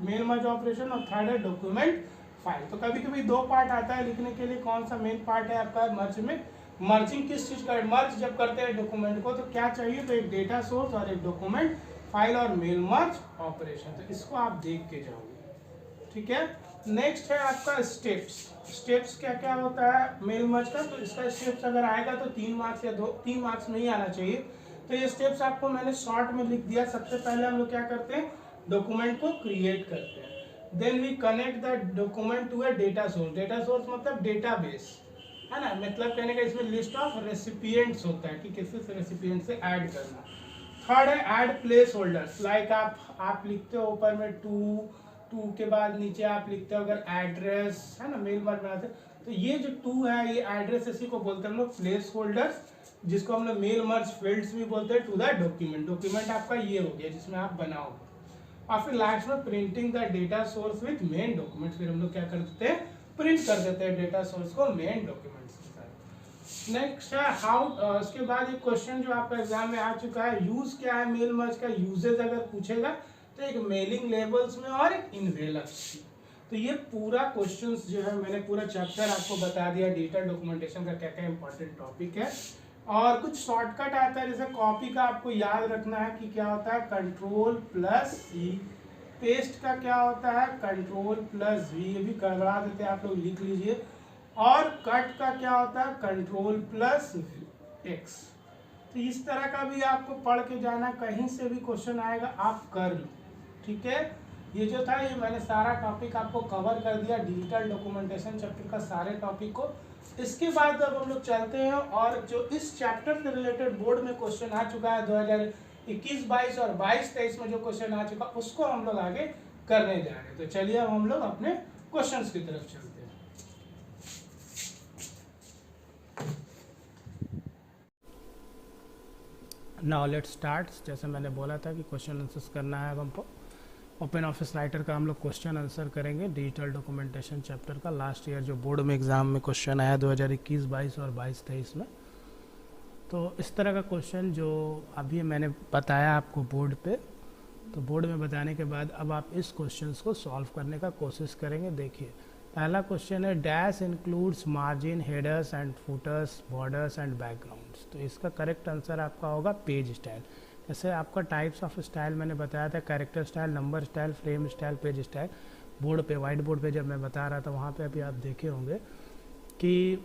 मेल मर्ज ऑपरेशन और थर्ड है डॉक्यूमेंट फाइल। तो कभी कभी 2 पार्ट आता है लिखने के लिए, कौन सा मेन पार्ट है आपका मर्ज में, मर्जिंग किस चीज का, मर्ज जब करते हैं डॉक्यूमेंट को तो क्या चाहिए, तो एक डेटा सोर्स और एक डॉक्यूमेंट फाइल और मेल मर्ज ऑपरेशन। तो इसको आप देख के जाओगे, ठीक है। नेक्स्ट है आपका स्टेप्स। स्टेप्स क्या क्या होता है मेल मर्ज का, तो इसका स्टेप्स अगर आएगा तो 3 मार्क्स या 3 मार्क्स नहीं आना चाहिए। तो ये स्टेप्स आपको मैंने शॉर्ट में लिख दिया। सबसे पहले हम लोग क्या करते हैं, डॉक्यूमेंट को क्रिएट करते हैं, then we connect the document to a data source. Data source मतलब डेटाबेस, है ना, मतलब कहने का इसमें लिस्ट ऑफ रेसिपिएंट्स होता है कि किसी रेसिपिएंट से ऐड करना। थर्ड है ऐड प्लेस होल्डर्स, लाइक आप लिखते हो ऊपर में टू के बाद नीचे आप लिखते हो अगर एड्रेस, है ना, मेल मर्ज बनाते, तो ये जो टू है ये एड्रेस, इसी को बोलते हैं हम लोग प्लेस होल्डर्स, जिसको हम लोग मेल मर्ज फील्ड्स भी बोलते हैं टू द डॉक्यूमेंट। डॉक्यूमेंट आपका ये हो गया जिसमें आप बनाओगे। और फिर लास्ट में printing the data source with main document, फिर हम लोग क्या कर देते हैं, प्रिंट कर देते हैं डेटा सोर्स को मेन डॉक्यूमेंट्स के साथ। नेक्स्ट है हाउ, उसके बाद एक क्वेश्चन जो आपका एग्जाम में आ चुका है, यूज क्या है मेल मर्ज का, यूजेज अगर पूछेगा तो एक मेलिंग लेबल्स में और एक इनवेलप्स। तो ये पूरा क्वेश्चंस जो है मैंने पूरा चैप्टर आपको बता दिया, डिजिटल डॉक्यूमेंटेशन का क्या क्या इंपॉर्टेंट टॉपिक है। और कुछ शॉर्टकट आता है, जैसे कॉपी का आपको याद रखना है कि क्या होता है Ctrl+C, पेस्ट का क्या होता है Ctrl+V, ये भी करवा देते हैं आप लोग, लिख लीजिए। और कट का क्या होता है Ctrl+X। तो इस तरह का भी आपको पढ़ के जाना, कहीं से भी क्वेश्चन आएगा आप कर लो, ठीक है। ये जो था ये मैंने सारा टॉपिक आपको कवर कर दिया, डिजिटल डॉक्यूमेंटेशन चैप्टर का सारे टॉपिक को। इसके बाद अब हम लोग चलते हैं और जो इस चैप्टर से रिलेटेड बोर्ड में क्वेश्चन आ चुका है 2021-22 और 22-23 में जो क्वेश्चन आ चुका उसको हम लोग आगे करने जा रहे हैं। तो चलिए अब हम लोग अपने क्वेश्चंस की तरफ चलते हैं। Now let's start. जैसे मैंने बोला था कि क्वेश्चन आंसर्स करना है, अब हमको ओपन ऑफिस राइटर का हम लोग क्वेश्चन आंसर करेंगे डिजिटल डॉक्यूमेंटेशन चैप्टर का। लास्ट ईयर जो बोर्ड में एग्ज़ाम में क्वेश्चन आया 2021-22 और 22-23 में, तो इस तरह का क्वेश्चन जो अभी मैंने बताया आपको बोर्ड पे, तो बोर्ड में बताने के बाद अब आप इस क्वेश्चंस को सॉल्व करने का कोशिश करेंगे। देखिए पहला क्वेश्चन है dash includes margin, headers and putters, borders and backgrounds. तो इसका करेक्ट आंसर आपका होगा पेज स्टाइल। जैसे आपका टाइप्स ऑफ स्टाइल मैंने बताया था, character style, number style, frame style, page style. Board पे, वाइट बोर्ड पे जब मैं बता रहा था वहाँ पे अभी आप देखे होंगे कि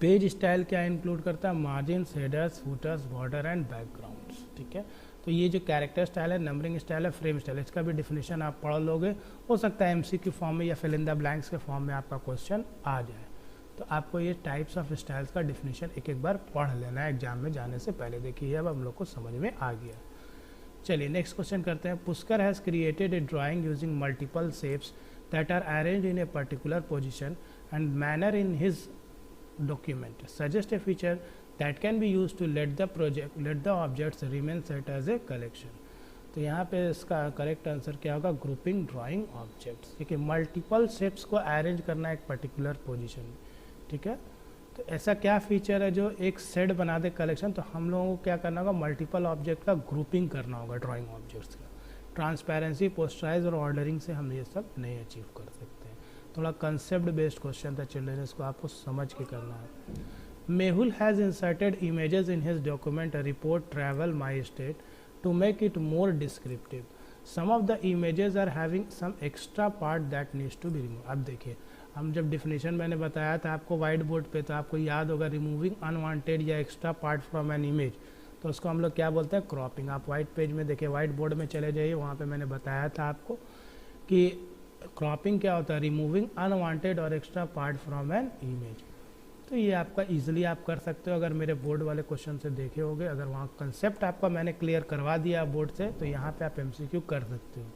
पेज स्टाइल क्या इंक्लूड करता है, margin, headers, putters, border and backgrounds, ठीक है। तो ये जो कैरेक्टर स्टाइल है, नंबरिंग स्टाइल है, फ्रेम स्टाइल, इसका भी डिफिनेशन आप पढ़ लोगे। हो सकता है एमसीक्यू फॉर्म में या फिल इन द ब्लैंक्स के फॉर्म में आपका क्वेश्चन आ जाए। तो आपको ये टाइप्स ऑफ स्टाइल्स का डिफिनेशन एक एक बार पढ़ लेना है एग्जाम में जाने से पहले। देखिए अब हम लोग को समझ में आ गया। चलिए नेक्स्ट क्वेश्चन करते हैं। Pushkar has created a drawing using multiple shapes that are arranged in a particular position and manner in his document. Suggest a feature that can be used to let the objects remain set as a collection. तो यहाँ पे इसका correct answer क्या होगा, grouping drawing objects. देखिए multiple shapes को arrange करना एक पर्टिकुलर पोजीशन में, ठीक है। तो ऐसा क्या फीचर है जो एक सेट बना दे कलेक्शन। तो हम लोगों को क्या करना होगा, मल्टीपल ऑब्जेक्ट का ग्रुपिंग करना होगा ड्राइंग ऑब्जेक्ट्स का। ट्रांसपेरेंसी, पोस्टराइज और ऑर्डरिंग से हम ये सब नहीं अचीव कर सकते। थोड़ा कंसेप्ट बेस्ड क्वेश्चन था चिल्ड्रन, इसको आपको समझ के करना है। Mehul has inserted images in his document report travel my state to make it more descriptive. Some of the images are having some extra part that needs to be remove. अब देखिए हम जब डिफिनेशन मैंने बताया था आपको वाइट बोर्ड पे, तो आपको याद होगा रिमूविंग अनवांटेड या extra part from an image, तो उसको हम लोग क्या बोलते हैं, क्रॉपिंग। आप वाइट पेज में देखिए, वाइट बोर्ड में चले जाइए, वहाँ पे मैंने बताया था आपको कि क्रॉपिंग क्या होता है, रिमूविंग अनवांटेड और extra part from an image. तो ये आपका इजीली आप कर सकते हो अगर मेरे बोर्ड वाले क्वेश्चन से देखे होगे। अगर वहाँ कंसेप्ट आपका मैंने क्लियर करवा दिया बोर्ड से, तो यहाँ पे आप एमसीक्यू कर सकते हो।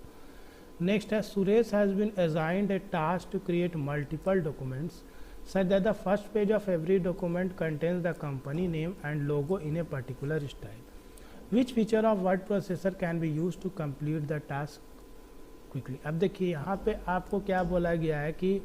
नेक्स्ट है Suresh has been assigned a task to create multiple documents such that the first page of every document contains the company name and logo in a particular style. Which feature of word processor can be used to complete the task quickly? अब देखिए यहाँ पे आपको क्या बोला गया है कि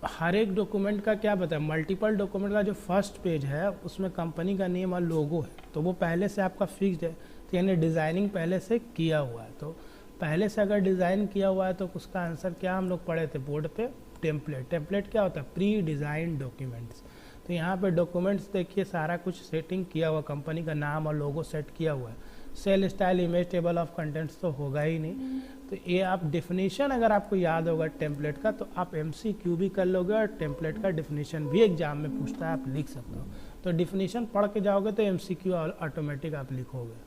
हर एक डॉक्यूमेंट का क्या बताया, मल्टीपल डॉक्यूमेंट का जो फर्स्ट पेज है उसमें कंपनी का नेम और लोगो है, तो वो पहले से आपका फिक्स्ड है, तो यानी डिज़ाइनिंग पहले से किया हुआ है। तो पहले से अगर डिज़ाइन किया हुआ है तो उसका आंसर क्या हम लोग पढ़े थे बोर्ड पे, टेम्पलेट। टेम्पलेट क्या होता है, प्री डिज़ाइन डॉक्यूमेंट्स। तो यहाँ पे डॉक्यूमेंट्स देखिए सारा कुछ सेटिंग किया हुआ, कंपनी का नाम और लोगो सेट किया हुआ है। Cell style, image, table of contents तो होगा ही नहीं। तो ये आप डेफिनेशन अगर आपको याद होगा टेम्पलेट का, तो आप MCQ भी कर लोगे और टेम्पलेट का डेफिनेशन भी एग्जाम में पूछता है, आप लिख सकते हो। तो डेफिनेशन पढ़ के जाओगे तो MCQ ऑटोमेटिक आप लिखोगे।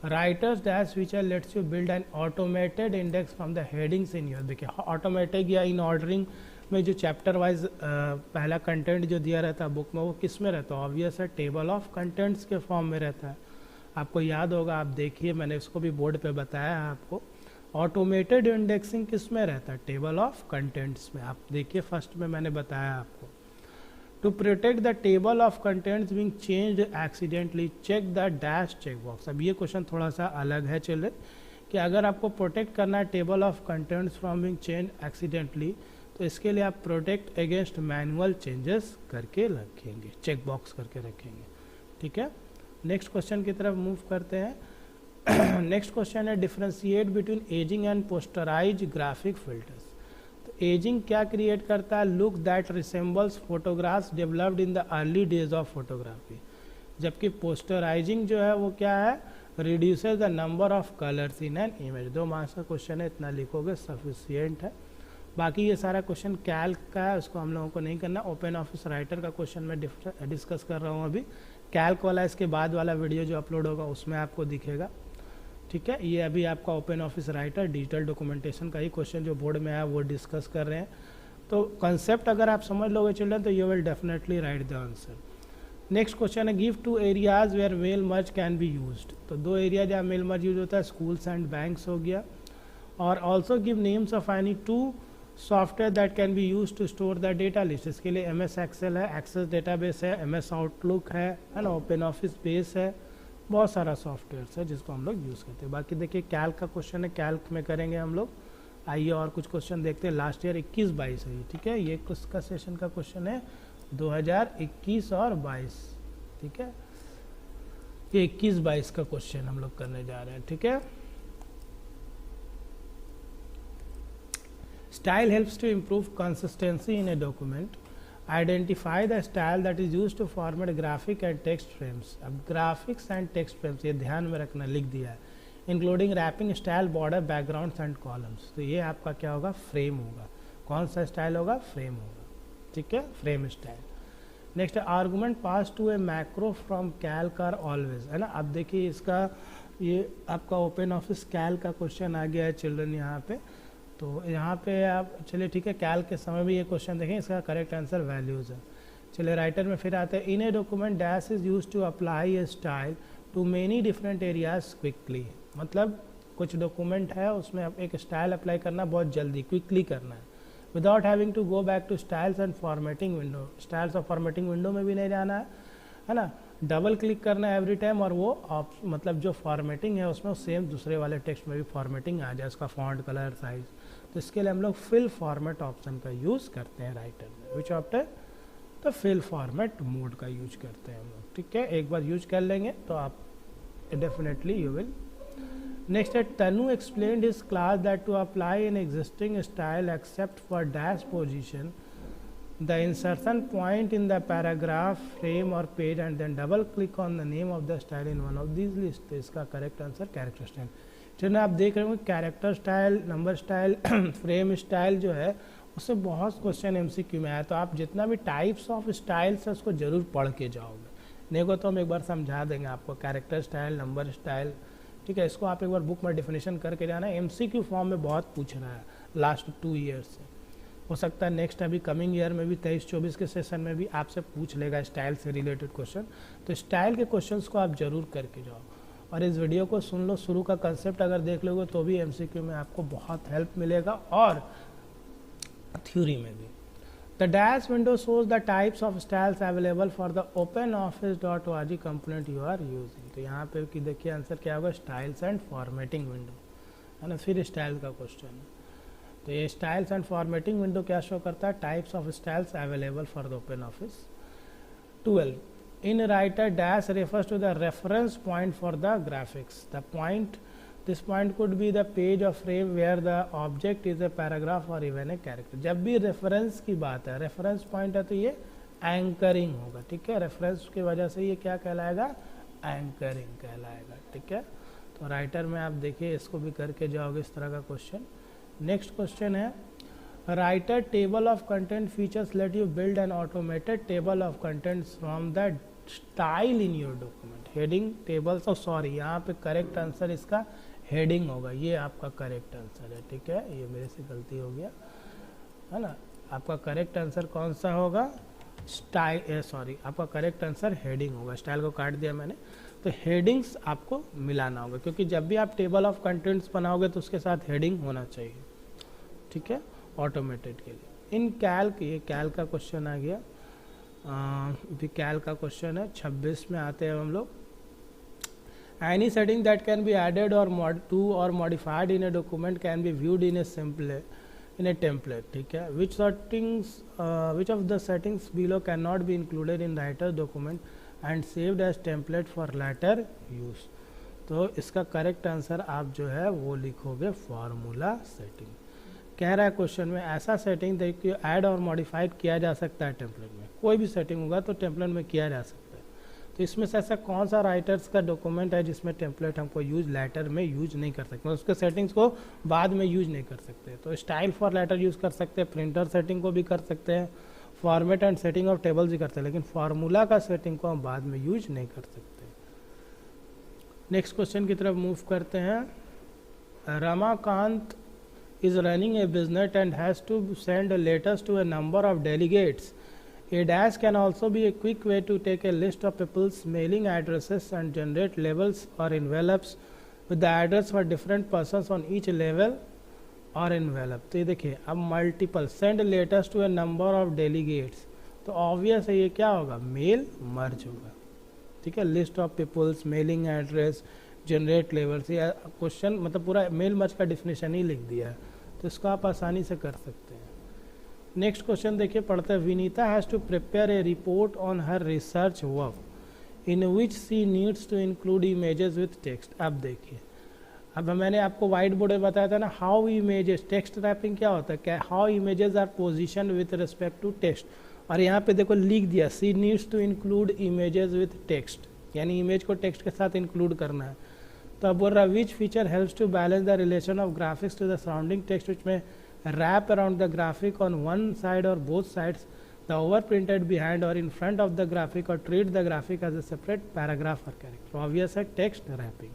Writers dash feature let's you build an automated index from the headings in your. देखिए ऑटोमेटिक या इन ऑर्डरिंग उसमें जो चैप्टर वाइज पहला कंटेंट जो दिया रहता है बुक में वो किस में रहता है, ऑब्वियस है टेबल ऑफ कंटेंट्स के फॉर्म में रहता है। आपको याद होगा, आप देखिए मैंने इसको भी बोर्ड पे बताया है आपको। ऑटोमेटेड इंडेक्सिंग किस में रहता है, टेबल ऑफ कंटेंट्स में। आप देखिए फर्स्ट में मैंने बताया आपको, to protect the table of contents being changed accidentally check the dash check box. अब ये क्वेश्चन थोड़ा सा अलग है चिल्ड्रन, कि अगर आपको प्रोटेक्ट करना है table of contents from being change accidentally, तो इसके लिए आप प्रोटेक्ट अगेंस्ट मैनुअल चेंजेस करके रखेंगे, चेक बॉक्स करके रखेंगे। ठीक है, नेक्स्ट क्वेश्चन की तरफ मूव करते हैं। नेक्स्ट क्वेश्चन है differentiate between ageing and posterize graphic filters. तो एजिंग क्या क्रिएट करता है, look that resembles photographs developed in the early days of photography. जबकि पोस्टराइजिंग जो है वो क्या है, reduces the number of colours in an image. 2 marks का क्वेश्चन है, इतना लिखोगे सफिशियंट है। बाकी ये सारा क्वेश्चन कैल्क का है, उसको हम लोगों को नहीं करना। ओपन ऑफिस राइटर का क्वेश्चन मैं डिस्कस कर रहा हूँ अभी। कैल्क वाला इसके बाद वाला वीडियो जो अपलोड होगा उसमें आपको दिखेगा। ठीक है, ये अभी आपका open office writer digital documentation का ही क्वेश्चन जो बोर्ड में है वो डिस्कस कर रहे हैं। तो कंसेप्ट अगर आप समझ लोगे चिल्ड्रन तो you will definitely write the answer. Next question है give 2 areas where mail merge can be used. तो 2 एरिया जहाँ मेल मर्ज यूज होता है, स्कूल्स एंड बैंक्स हो गया। और also give names of any 2 software that can be use to store the data list. इसके लिए MS एक्सेल है, एक्सेस डेटाबेस है, MS आउटलुक है ना, ओपन ऑफिस बेस है, बहुत सारा सॉफ्टवेयर है जिसको हम लोग यूज़ करते हैं। बाकी देखिए कैल्क का क्वेश्चन है, कैल्क में करेंगे हम लोग। आइए और कुछ क्वेश्चन देखते हैं। लास्ट ईयर 21-22 है ये, ठीक है, ये किसका सेशन का क्वेश्चन है, 2021 और 22। ठीक है, ये 21-22 का क्वेश्चन हम लोग करने जा रहे हैं। ठीक है, style helps to improve consistency in a document. Identify the style that is used to format graphic and text frames. अब graphics and text frames ये ध्यान में रखना, लिख दिया है, including wrapping style, border, backgrounds and columns। तो ये आपका क्या होगा, फ्रेम होगा। कौन सा स्टाइल होगा, फ्रेम होगा। ठीक है, frame style. Next argument pass to a macro from calc are always, है ना। अब देखिए इसका ये आपका ओपन ऑफिस कैल्क का क्वेश्चन आ गया है चिल्ड्रन यहाँ पे। तो यहाँ पे आप चलिए ठीक है, कैल्क के समय भी ये क्वेश्चन देखें, इसका करेक्ट आंसर वैल्यूज़ है। चलिए राइटर में फिर आते हैं। In a document dash is use to apply a style to many different areas quickly. मतलब कुछ डॉक्यूमेंट है उसमें एक स्टाइल अप्लाई करना बहुत जल्दी, क्विकली करना है, without having to go back to styles and formatting window. Styles और फॉर्मेटिंग विंडो में भी नहीं जाना है ना, डबल क्लिक करना है एवरी टाइम, और वो मतलब जो फॉर्मेटिंग है उसमें सेम दूसरे वाले टेक्स्ट में भी फॉर्मेटिंग आ जाए, उसका फॉन्ट कलर साइज। तो इसके लिए हम लोग फिल फॉर्मेट ऑप्शन का यूज़ करते हैं राइटर में। विच ऑप्शन, तो फिल फॉर्मेट मोड का यूज करते हैं हम लोग। ठीक है, एक बार यूज कर लेंगे तो आप डेफिनेटली यू विल। नेक्स्ट है Tanu explained his class that to apply an existing style except for dash position the insertion point in the paragraph frame or page and then double click on the name of the style in one of this list. तो इसका correct answer character style. चलिए आप देख रहे होंगे character style, number style, frame style जो है उससे बहुत क्वेश्चन MCQ में आया। तो आप जितना भी टाइप्स ऑफ स्टाइल्स है उसको जरूर पढ़ के जाओगे, नहीं को तो हम एक बार समझा देंगे आपको। कैरेक्टर स्टाइल, नंबर स्टाइल, ठीक है, इसको आप एक बार बुक में डिफिनेशन करके जाना। MCQ फॉर्म में बहुत पूछ रहा है लास्ट 2 ईयर्स से। हो सकता है नेक्स्ट अभी कमिंग ईयर में भी 23-24 के सेशन में भी आपसे पूछ लेगा स्टाइल से रिलेटेड क्वेश्चन। तो स्टाइल के क्वेश्चंस को आप जरूर करके जाओ और इस वीडियो को सुन लो, शुरू का कंसेप्ट अगर देख लोगे तो भी MCQ में आपको बहुत हेल्प मिलेगा और थ्योरी में भी। The dash window shows the types of styles available for the openoffice.org component you are using. तो यहाँ पे कि देखिए आंसर क्या होगा, स्टाइल्स एंड फॉर्मेटिंग विंडो, है ना। फिर स्टाइल का क्वेश्चन है, तो ये स्टाइल्स एंड फॉर्मेटिंग विंडो क्या शो करता है, types of styles available for the open office. 12 in writer dash refers to the reference point for the graphics. This point could be the page or frame where the object is a paragraph or even a character. जब भी reference की बात है, reference point है तो ये anchoring होगा। ठीक है, रेफरेंस की वजह से ये क्या कहलाएगा, एंकरिंग कहलाएगा। ठीक है, तो राइटर में आप देखिए इसको भी करके जाओगे इस तरह का क्वेश्चन। नेक्स्ट क्वेश्चन है writer table of content features let you build an automated table of contents from the style in your document. Heading table, तो सॉरी यहाँ पे करेक्ट आंसर इसका हेडिंग होगा, ये आपका करेक्ट आंसर है। ठीक है, ये मेरे से गलती हो गया, है ना। आपका करेक्ट आंसर कौन सा होगा, स्टाइल, सॉरी आपका करेक्ट आंसर हेडिंग होगा। स्टाइल को काट दिया मैंने, तो हेडिंग्स आपको मिलाना होगा, क्योंकि जब भी आप टेबल ऑफ कंटेंट्स बनाओगे तो उसके साथ हेडिंग होना चाहिए, ठीक है, ऑटोमेटेड के लिए। इन कैल्क, ये कैल्क का क्वेश्चन आ गया, भी कैल्क का क्वेश्चन है। 26 में आते हैं हम लोग। Any setting that can be added or modified in a document can be viewed in a template, ठीक है। Which of the settings below can not be included in Writer document and saved as template for later use. तो इसका correct answer आप जो है वो लिखोगे formula setting. कह रहा है क्वेश्चन में ऐसा सेटिंग देखिए ऐड और मॉडिफाइड किया जा सकता है टेम्पलेट में, कोई भी सेटिंग होगा तो टेम्पलेट में किया जा सकता है। तो इसमें से ऐसा कौन सा राइटर्स का डॉक्यूमेंट है जिसमें टेम्पलेट हमको यूज लेटर में यूज नहीं कर सकते, उसके सेटिंग्स को बाद में यूज नहीं कर सकते। तो स्टाइल फॉर लेटर यूज कर सकते हैं, प्रिंटर सेटिंग को भी कर सकते हैं, format and setting of tables भी करते हैं, लेकिन फार्मूला का सेटिंग को हम बाद में यूज नहीं कर सकते। नेक्स्ट क्वेश्चन की तरफ मूव करते हैं। Ramakant is running a business and has to send letters to a number of delegates. A dash can also be a quick way to take a list of people's mailing addresses and generate labels or envelopes with the address for different persons on each label or envelope. तो ये देखिए अब multiple send letters to a number of delegates, तो obvious है ये क्या होगा, mail merge होगा, ठीक है। List of peoples, mailing address, generate labels, ये क्वेश्चन मतलब पूरा मेल मर्ज का डिफिनेशन ही लिख दिया है, तो इसको आप आसानी से कर सकते हैं। नेक्स्ट क्वेश्चन देखिए, पढ़ते हैं। Vinita has to prepare a report on her research work in which she needs to include images with text. अब देखिए, अब मैंने आपको व्हाइट बोर्ड में बताया था ना हाउ इमेजेस, टेक्स्ट रैपिंग क्या होता है, क्या how images are position with respect to text, और यहाँ पे देखो लिख दिया she needs to include images with text, यानी इमेज को टेक्स्ट के साथ इंक्लूड करना है। तो अब बोल रहा which feature helps to balance the relation of graphics to the surrounding text which में wrap around the graphic on one side or both sides, the over printed behind or in front of the graphic और treat the graphic as a separate paragraph और character. Obvious है text wrapping,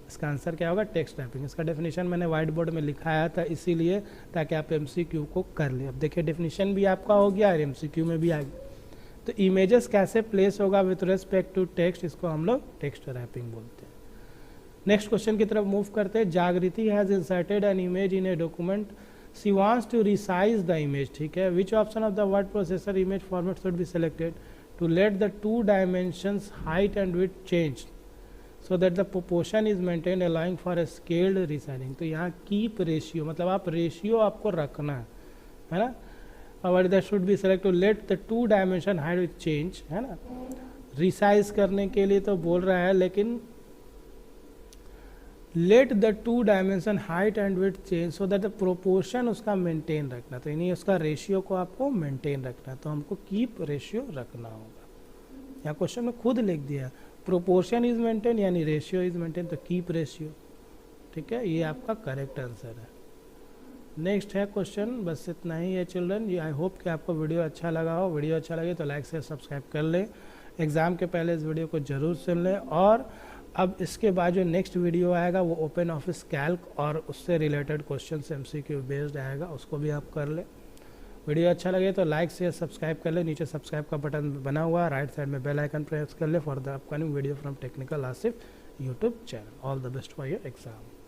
इसका answer क्या होगा, text wrapping. इसका definition मैंने white board में लिखाया था इसीलिए ताकि आप MCQ को कर ले। अब देखिए डेफिनेशन भी आपका हो गया और MCQ में भी आ गया। तो इमेजेस कैसे प्लेस होगा विथ रिस्पेक्ट टू टेक्स्ट, इसको हम लोग टेक्स्ट रैपिंग बोलते हैं। नेक्स्ट क्वेश्चन की तरफ मूव करते हैं। Jagriti has inserted an image in a document, she wants to resize the image, ठीक है। Which option of the word processor image format should be selected to let the two dimensions height and width change so that the proportion is maintained allowing for a scaled resizing. तो यहाँ keep ratio मतलब आप ratio आपको रखना है ना, और that should be select to let the two dimension height with change, है ना। रिसाइज करने के लिए तो बोल रहा है, लेकिन late the two dimension height and width change so that the proportion उसका मेंटेन रखना, तो यानी उसका रेशियो को आपको मेंटेन रखना है, तो हमको कीप रेशियो रखना होगा। यहाँ क्वेश्चन में खुद लिख दिया प्रोपोर्शन इज मेंटेन यानी रेशियो इज मेंटेन, तो कीप रेशियो, ठीक है, ये आपका करेक्ट आंसर है। नेक्स्ट है क्वेश्चन, बस इतना ही है चिल्ड्रन। ये आई होप कि आपको वीडियो अच्छा लगा हो। वीडियो अच्छा लगे तो लाइक से सब्सक्राइब कर लें, एग्ज़ाम के पहले इस वीडियो को ज़रूर सुन लें। और अब इसके बाद जो नेक्स्ट वीडियो आएगा वो ओपन ऑफिस कैल्क और उससे रिलेटेड क्वेश्चन MCQ बेस्ड आएगा, उसको भी आप कर लें। वीडियो अच्छा लगे तो लाइक से सब्सक्राइब कर ले, नीचे सब्सक्राइब का बटन बना हुआ है, राइट साइड में बेल आइकन प्रेस कर ले for the upcoming video from technical Asif YouTube channel. All the best for your exam.